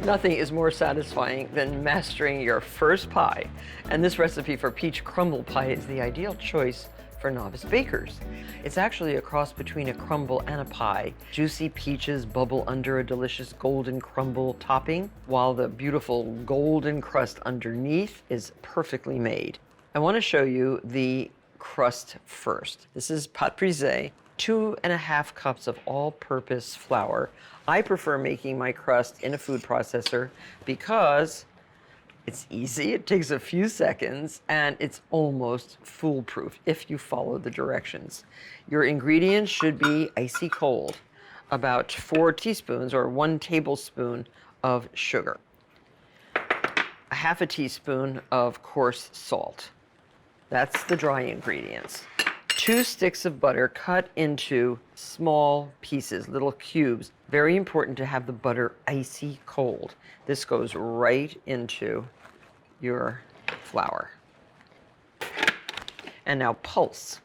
Nothing is more satisfying than mastering your first pie. And this recipe for peach crumble pie is the ideal choice for novice bakers. It's actually a cross between a crumble and a pie. Juicy peaches bubble under a delicious golden crumble topping, while the beautiful golden crust underneath is perfectly made. I want to show you the crust first. This is pâte brisée, 2.5 cups of all-purpose flour. I prefer making my crust in a food processor because it's easy, it takes a few seconds, and it's almost foolproof if you follow the directions. Your ingredients should be icy cold, about 4 teaspoons or 1 tablespoon of sugar, a half a teaspoon of coarse salt. That's the dry ingredients. 2 sticks of butter cut into small pieces, little cubes. Very important to have the butter icy cold. This goes right into your flour. And now pulse.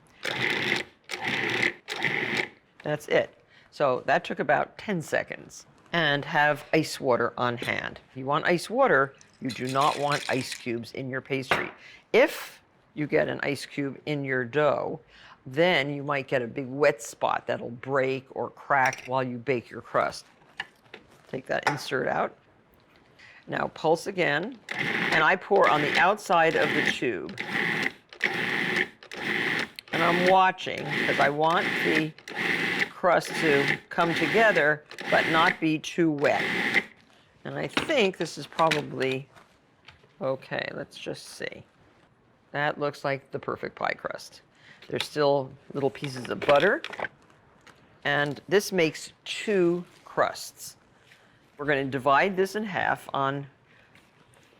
That's it. So that took about 10 seconds. And have ice water on hand. If you want ice water, you do not want ice cubes in your pastry. If you get an ice cube in your dough, then you might get a big wet spot that'll break or crack while you bake your crust. Take that insert out. Now pulse again, and I pour on the outside of the tube. And I'm watching, because I want the crust to come together, but not be too wet. And I think this is probably okay. Let's just see. That looks like the perfect pie crust. There's still little pieces of butter, and this makes 2 crusts. We're going to divide this in half on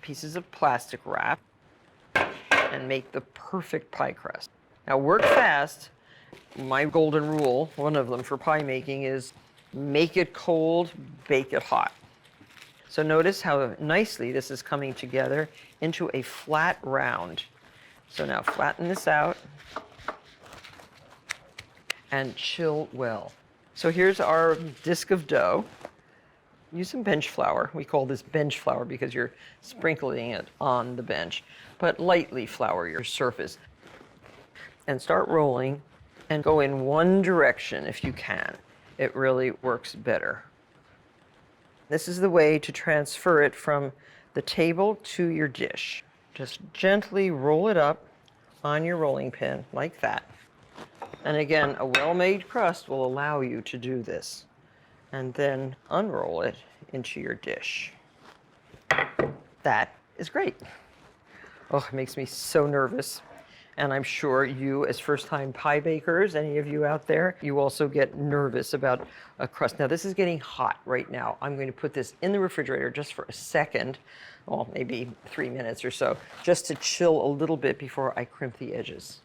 pieces of plastic wrap and make the perfect pie crust. Now work fast. My golden rule, one of them for pie making, is make it cold, bake it hot. So notice how nicely this is coming together into a flat round. So now flatten this out and chill well. So here's our disc of dough. Use some bench flour. We call this bench flour because you're sprinkling it on the bench, but lightly flour your surface. And start rolling and go in one direction if you can. It really works better. This is the way to transfer it from the table to your dish. Just gently roll it up on your rolling pin like that. And again, a well-made crust will allow you to do this. And then unroll it into your dish. That is great. Oh, it makes me so nervous. And I'm sure you, as first-time pie bakers, any of you out there, you also get nervous about a crust. Now, this is getting hot right now. I'm going to put this in the refrigerator just for a second, well, maybe 3 minutes or so, just to chill a little bit before I crimp the edges.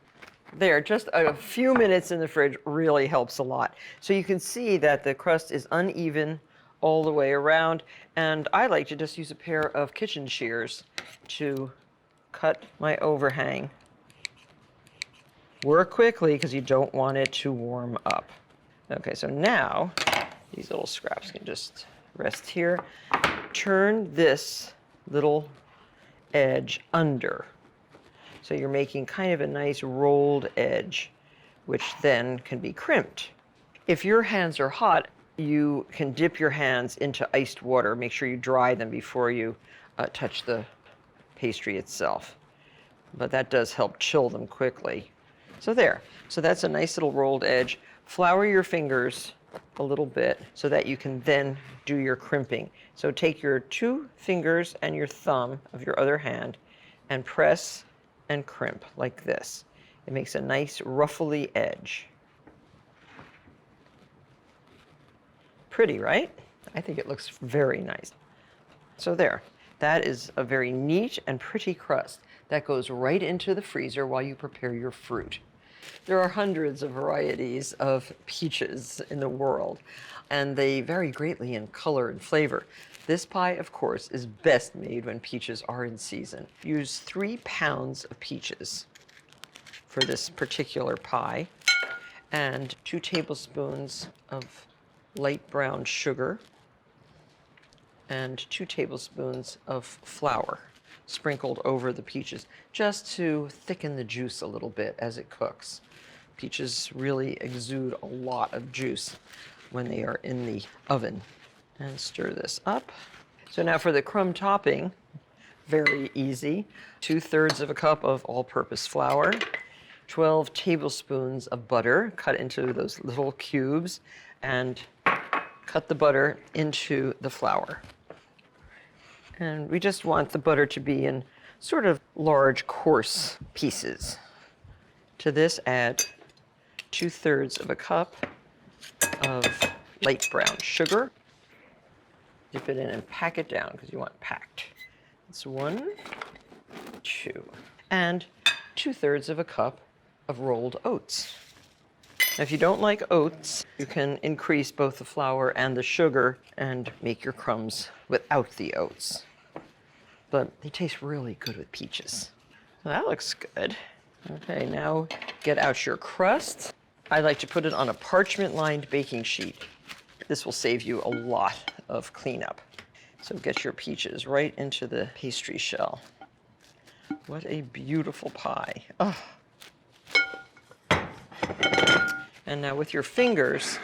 There, just a few minutes in the fridge really helps a lot. So you can see that the crust is uneven all the way around, and I like to just use a pair of kitchen shears to cut my overhang. Work quickly because you don't want it to warm up. Okay, so now these little scraps can just rest here. Turn this little edge under. So you're making kind of a nice rolled edge, which then can be crimped. If your hands are hot, you can dip your hands into iced water. Make sure you dry them before you touch the pastry itself. But that does help chill them quickly. So there. So that's a nice little rolled edge. Flour your fingers a little bit so that you can then do your crimping. So take your 2 fingers and your thumb of your other hand and press and crimp like this. It makes a nice ruffly edge. Pretty, right? I think it looks very nice. So there, that is a very neat and pretty crust that goes right into the freezer while you prepare your fruit. There are hundreds of varieties of peaches in the world, and they vary greatly in color and flavor. This pie, of course, is best made when peaches are in season. Use 3 pounds of peaches for this particular pie, and 2 tablespoons of light brown sugar, and 2 tablespoons of flour sprinkled over the peaches, just to thicken the juice a little bit as it cooks. Peaches really exude a lot of juice when they are in the oven. And stir this up. So now for the crumb topping, very easy. 2/3 of a cup of all-purpose flour, 12 tablespoons of butter cut into those little cubes, and cut the butter into the flour. And we just want the butter to be in sort of large, coarse pieces. To this, add 2/3 of a cup of light brown sugar. Dip it in and pack it down because you want packed. It's 1, 2, and 2/3 of a cup of rolled oats. Now, if you don't like oats, you can increase both the flour and the sugar and make your crumbs without the oats. But they taste really good with peaches. So that looks good. Okay, now get out your crust. I like to put it on a parchment-lined baking sheet. This will save you a lot of cleanup. So get your peaches right into the pastry shell. What a beautiful pie. Oh. And now with your fingers,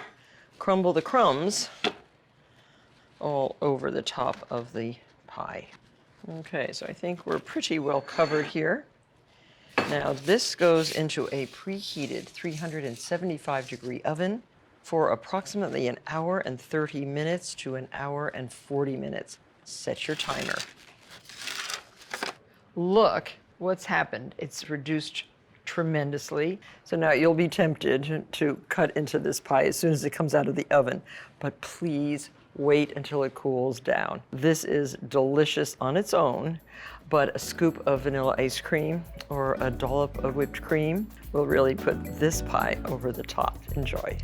crumble the crumbs all over the top of the pie. Okay, so I think we're pretty well covered here. Now this goes into a preheated 375-degree oven for approximately 1 hour and 30 minutes to 1 hour and 40 minutes. Set your timer. Look what's happened. It's reduced tremendously. So now you'll be tempted to cut into this pie as soon as it comes out of the oven, but please wait until it cools down. This is delicious on its own, but a scoop of vanilla ice cream or a dollop of whipped cream will really put this pie over the top. Enjoy.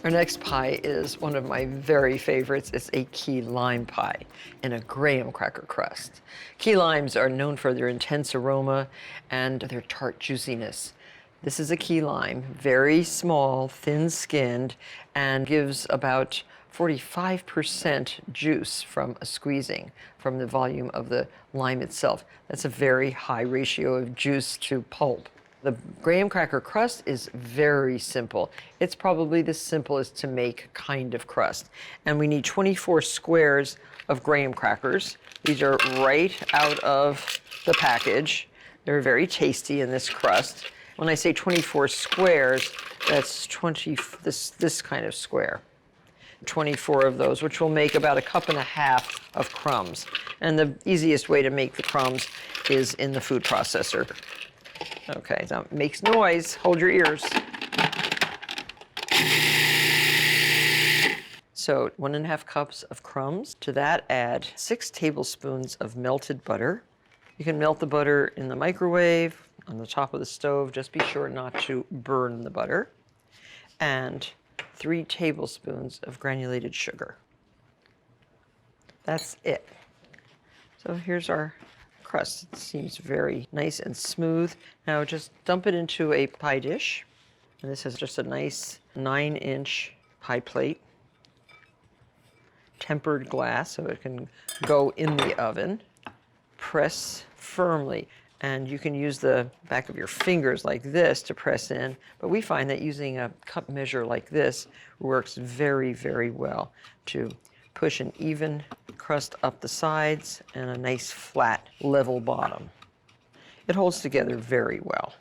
Our next pie is one of my very favorites. It's a key lime pie in a graham cracker crust. Key limes are known for their intense aroma and their tart juiciness. This is a key lime, very small, thin-skinned, and gives about 45% juice from a squeezing from the volume of the lime itself. That's a very high ratio of juice to pulp. The graham cracker crust is very simple. It's probably the simplest to make kind of crust. And we need 24 squares of graham crackers. These are right out of the package. They're very tasty in this crust. When I say 24 squares, that's 20, this kind of square. 24 of those, which will make about 1.5 cups of crumbs. And the easiest way to make the crumbs is in the food processor. Okay, now it makes noise. Hold your ears. So 1.5 cups of crumbs. To that, add 6 tablespoons of melted butter. You can melt the butter in the microwave, on the top of the stove. Just be sure not to burn the butter. And 3 tablespoons of granulated sugar. That's it. So here's our crust. It seems very nice and smooth. Now just dump it into a pie dish. And this is just a nice 9-inch pie plate. Tempered glass so it can go in the oven. Press firmly. And you can use the back of your fingers like this to press in, but we find that using a cup measure like this works very, very well to push an even crust up the sides and a nice flat level bottom. It holds together very well.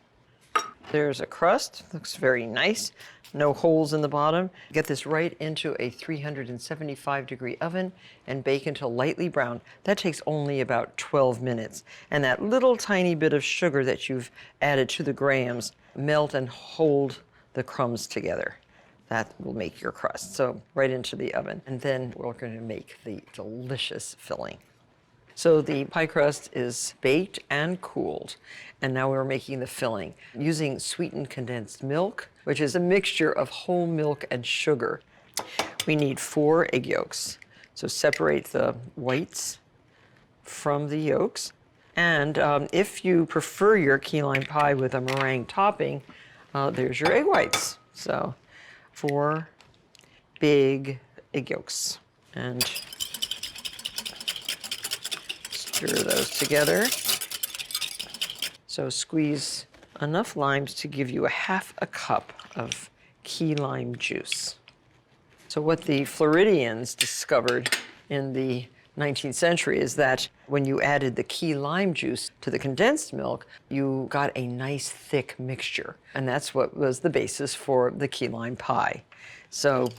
There's a crust, looks very nice. No holes in the bottom. Get this right into a 375-degree oven and bake until lightly brown. That takes only about 12 minutes. And that little tiny bit of sugar that you've added to the grahams melt and hold the crumbs together. That will make your crust. So right into the oven. And then we're going to make the delicious filling. So the pie crust is baked and cooled, and now we're making the filling using sweetened condensed milk, which is a mixture of whole milk and sugar. We need 4 egg yolks. So separate the whites from the yolks. And if you prefer your key lime pie with a meringue topping, there's your egg whites. So 4 big egg yolks. And stir those together. So squeeze enough limes to give you a half a cup of key lime juice. So what the Floridians discovered in the 19th century is that when you added the key lime juice to the condensed milk, you got a nice thick mixture. And that's what was the basis for the key lime pie. So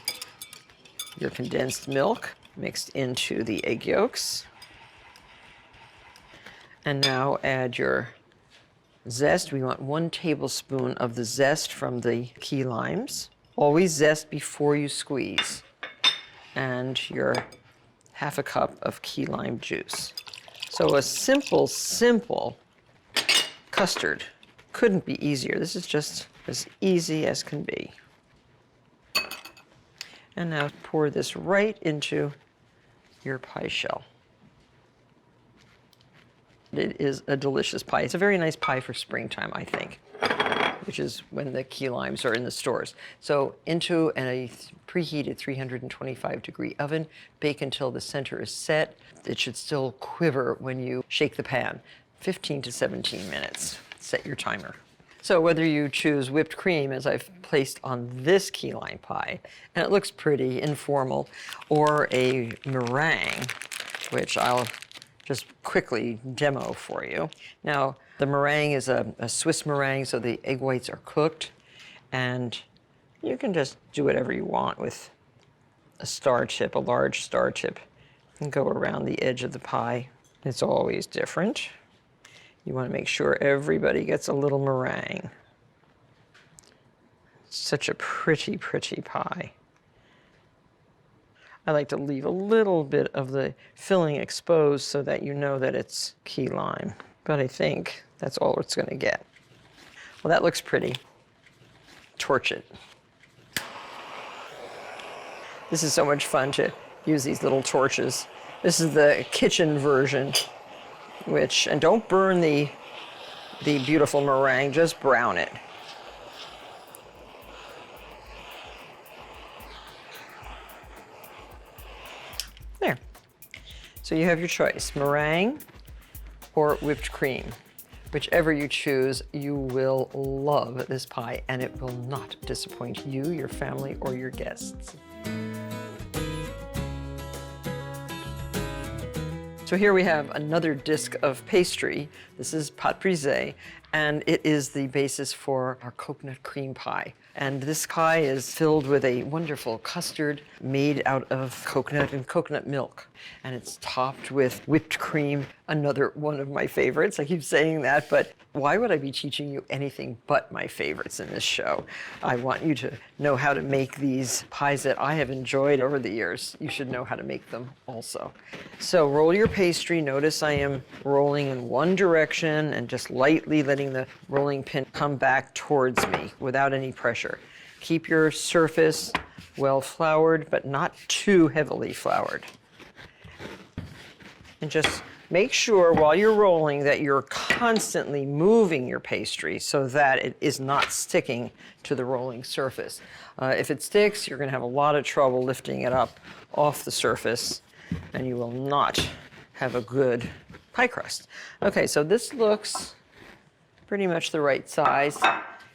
your condensed milk mixed into the egg yolks. And now add your zest. We want 1 tablespoon of the zest from the key limes. Always zest before you squeeze. And your half a cup of key lime juice. So a simple custard. Couldn't be easier. This is just as easy as can be. And now pour this right into your pie shell. It is a delicious pie. It's a very nice pie for springtime, I think, which is when the key limes are in the stores. So into a preheated 325-degree oven, bake until the center is set. It should still quiver when you shake the pan. 15 to 17 minutes. Set your timer. So whether you choose whipped cream, as I've placed on this key lime pie, and it looks pretty informal, or a meringue, which I'll just quickly demo for you. Now, the meringue is a Swiss meringue, so the egg whites are cooked, and you can just do whatever you want with a star tip, a large star tip, and go around the edge of the pie. It's always different. You want to make sure everybody gets a little meringue. Such a pretty pie. I like to leave a little bit of the filling exposed so that you know that it's key lime. But I think that's all it's going to get. Well, that looks pretty. Torch it. This is so much fun to use these little torches. This is the kitchen version, and don't burn the beautiful meringue, just brown it. There. So you have your choice, meringue or whipped cream. Whichever you choose, you will love this pie, and it will not disappoint you, your family, or your guests. So here we have another disc of pastry. This is pâte brisée, and it is the basis for our coconut cream pie. And this pie is filled with a wonderful custard made out of coconut and coconut milk. And it's topped with whipped cream, another one of my favorites. I keep saying that, but why would I be teaching you anything but my favorites in this show? I want you to know how to make these pies that I have enjoyed over the years. You should know how to make them also. So roll your pastry. Notice I am rolling in one direction and just lightly letting the rolling pin come back towards me without any pressure. Keep your surface well floured, but not too heavily floured. And just make sure while you're rolling that you're constantly moving your pastry so that it is not sticking to the rolling surface. If it sticks, you're going to have a lot of trouble lifting it up off the surface, and you will not have a good pie crust. Okay, so this looks pretty much the right size.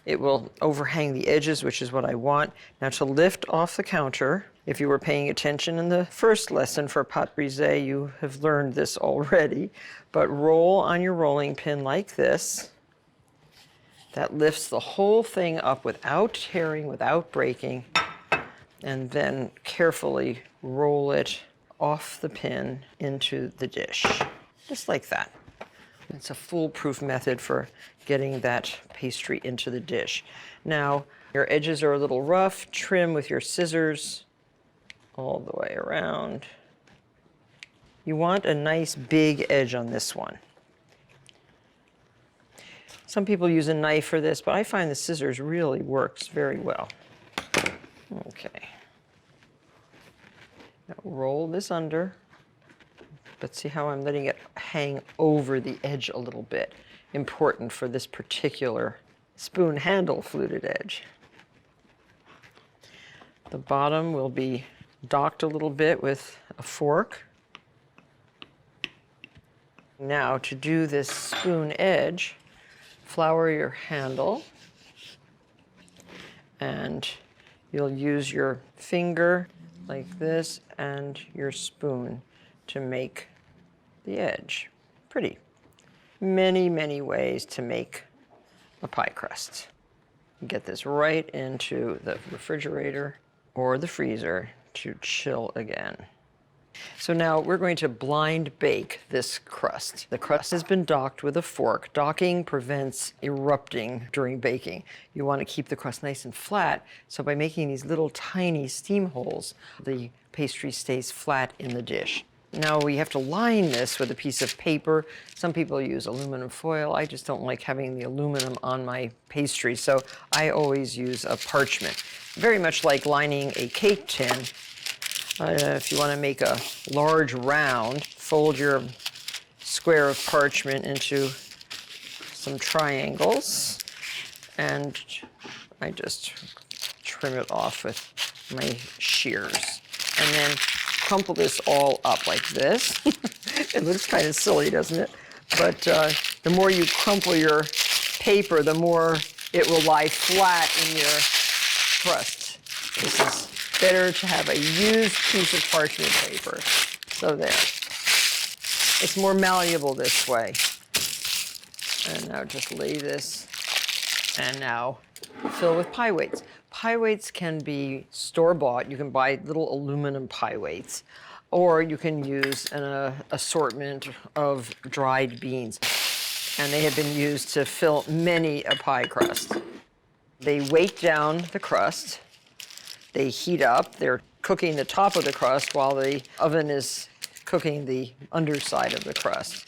It will overhang the edges, which is what I want. Now to lift off the counter, if you were paying attention in the first lesson for pâte brisée, you have learned this already, but roll on your rolling pin like this. That lifts the whole thing up without tearing, without breaking, and then carefully roll it off the pin into the dish, just like that. It's a foolproof method for getting that pastry into the dish. Now, your edges are a little rough. Trim with your scissors all the way around. You want a nice big edge on this one. Some people use a knife for this, but I find the scissors really works very well. Okay. Now roll this under. But see how I'm letting it hang over the edge a little bit. Important for this particular spoon handle fluted edge. The bottom will be docked a little bit with a fork. Now to do this spoon edge, flour your handle, and you'll use your finger like this and your spoon to make the edge. Pretty. Many, many ways to make a pie crust. Get this right into the refrigerator or the freezer to chill again. So now we're going to blind bake this crust. The crust has been docked with a fork. Docking prevents erupting during baking. You want to keep the crust nice and flat, so by making these little tiny steam holes, the pastry stays flat in the dish. Now we have to line this with a piece of paper. Some people use aluminum foil. I just don't like having the aluminum on my pastry, so I always use a parchment. Very much like lining a cake tin. If you want to make a large round, fold your square of parchment into some triangles, and I just trim it off with my shears. And then crumple this all up like this. It looks kind of silly, doesn't it? But the more you crumple your paper, the more it will lie flat in your crust. This is better to have a used piece of parchment paper. So there. It's more malleable this way. And now just lay this, and now fill with pie weights. Pie weights can be store-bought. You can buy little aluminum pie weights, or you can use an assortment of dried beans. And they have been used to fill many a pie crust. They weight down the crust. They heat up. They're cooking the top of the crust while the oven is cooking the underside of the crust.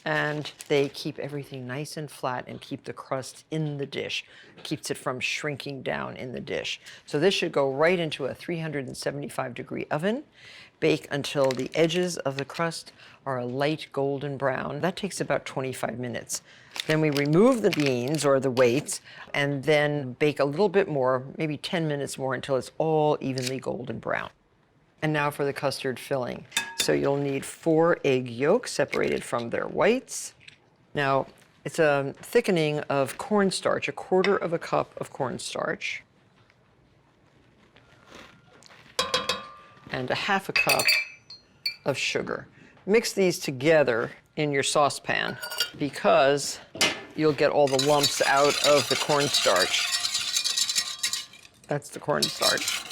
And they keep everything nice and flat and keep the crust in the dish. Keeps it from shrinking down in the dish. So this should go right into a 375-degree oven. Bake until the edges of the crust are a light golden brown. That takes about 25 minutes. Then we remove the beans or the weights and then bake a little bit more, maybe 10 minutes more, until it's all evenly golden brown. And now for the custard filling. So you'll need 4 egg yolks separated from their whites. Now, it's a thickening of cornstarch, 1/4 cup of cornstarch, and 1/2 cup of sugar. Mix these together in your saucepan because you'll get all the lumps out of the cornstarch. That's the cornstarch.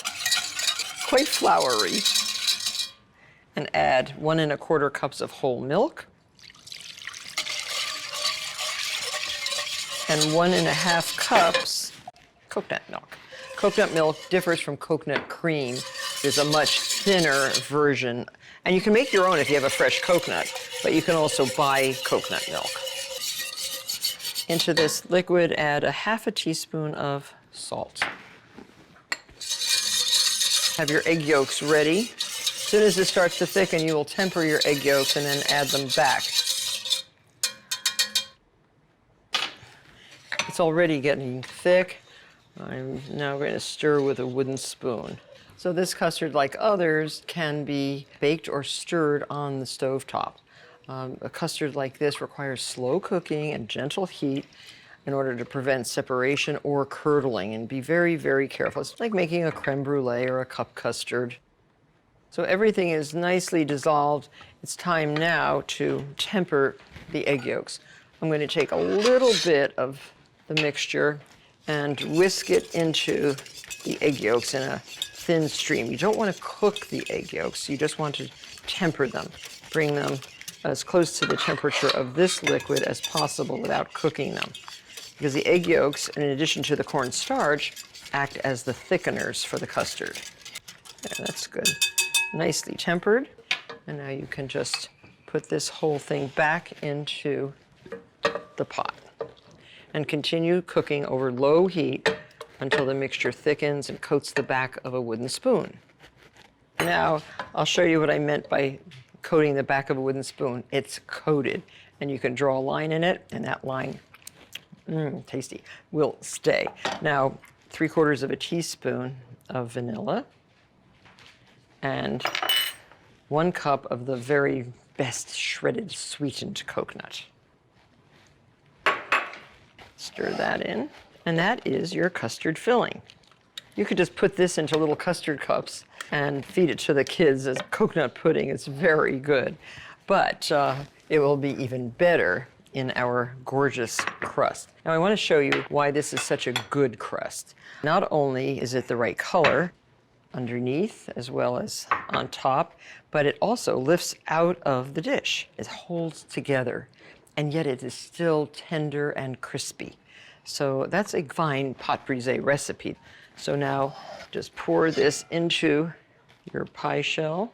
Quite floury. And add 1 1/4 cups of whole milk and 1 1/2 cups coconut milk. Coconut milk differs from coconut cream. There's a much thinner version, and you can make your own if you have a fresh coconut, but you can also buy coconut milk. Into this liquid, add 1/2 teaspoon of salt. Have your egg yolks ready. As soon as it starts to thicken, you will temper your egg yolks and then add them back. It's already getting thick. I'm now going to stir with a wooden spoon. So this custard, like others, can be baked or stirred on the stovetop. A custard like this requires slow cooking and gentle heat in order to prevent separation or curdling, and be very, very careful. It's like making a creme brulee or a cup custard. So everything is nicely dissolved. It's time now to temper the egg yolks. I'm going to take a little bit of the mixture and whisk it into the egg yolks in a thin stream. You don't want to cook the egg yolks. You just want to temper them. Bring them as close to the temperature of this liquid as possible without cooking them. Because the egg yolks, in addition to the cornstarch, act as the thickeners for the custard. Yeah, that's good. Nicely tempered. And now you can just put this whole thing back into the pot and continue cooking over low heat until the mixture thickens and coats the back of a wooden spoon. Now, I'll show you what I meant by coating the back of a wooden spoon. It's coated, and you can draw a line in it, and that line, tasty, will stay. Now, 3/4 of a teaspoon of vanilla and 1 cup of the very best shredded sweetened coconut. Stir that in, and that is your custard filling. You could just put this into little custard cups and feed it to the kids as coconut pudding. It's very good, but it will be even better in our gorgeous crust. Now I want to show you why this is such a good crust. Not only is it the right color underneath as well as on top, but it also lifts out of the dish. It holds together, and yet it is still tender and crispy. So that's a fine pâte brisée recipe. So now just pour this into your pie shell.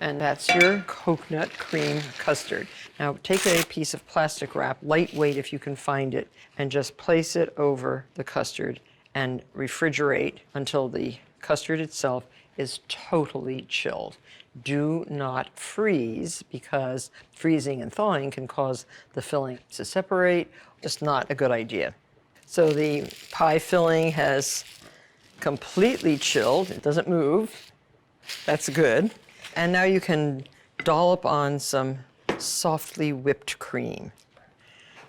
And that's your coconut cream custard. Now take a piece of plastic wrap, lightweight if you can find it, and just place it over the custard and refrigerate until the custard itself is totally chilled. Do not freeze, because freezing and thawing can cause the filling to separate. Just not a good idea. So the pie filling has completely chilled. It doesn't move. That's good. And now you can dollop on some softly whipped cream.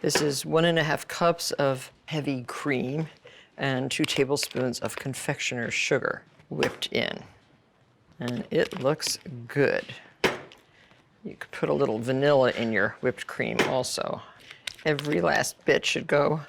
This is 1½ cups of heavy cream and 2 tablespoons of confectioner's sugar whipped in. And it looks good. You could put a little vanilla in your whipped cream also. Every last bit should go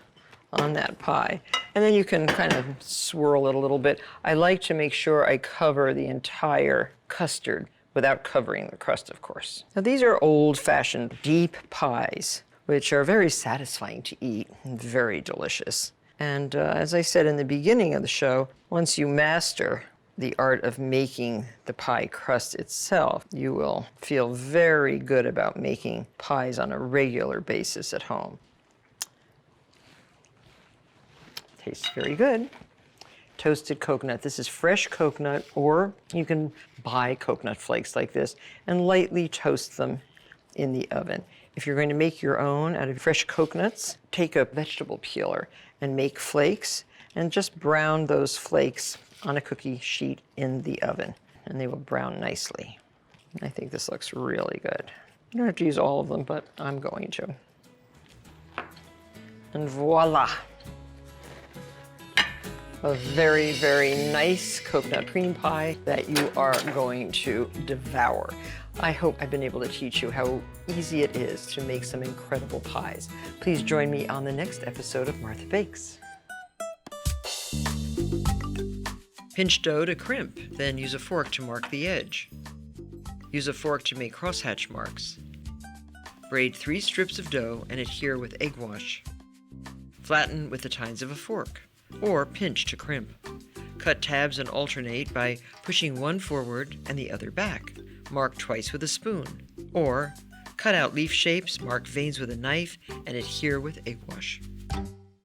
on that pie. And then you can kind of swirl it a little bit. I like to make sure I cover the entire custard without covering the crust, of course. Now these are old-fashioned deep pies, which are very satisfying to eat and very delicious. And as I said in the beginning of the show, once you master the art of making the pie crust itself, you will feel very good about making pies on a regular basis at home. Tastes very good. Toasted coconut. This is fresh coconut, or you can buy coconut flakes like this and lightly toast them in the oven. If you're going to make your own out of fresh coconuts, take a vegetable peeler and make flakes and just brown those flakes on a cookie sheet in the oven, and they will brown nicely. I think this looks really good. You don't have to use all of them, but I'm going to. And voila! A very, very nice coconut cream pie that you are going to devour. I hope I've been able to teach you how easy it is to make some incredible pies. Please join me on the next episode of Martha Bakes. Pinch dough to crimp, then use a fork to mark the edge. Use a fork to make crosshatch marks. Braid 3 strips of dough and adhere with egg wash. Flatten with the tines of a fork, or pinch to crimp. Cut tabs and alternate by pushing one forward and the other back. Mark twice with a spoon. Or cut out leaf shapes, mark veins with a knife, and adhere with egg wash.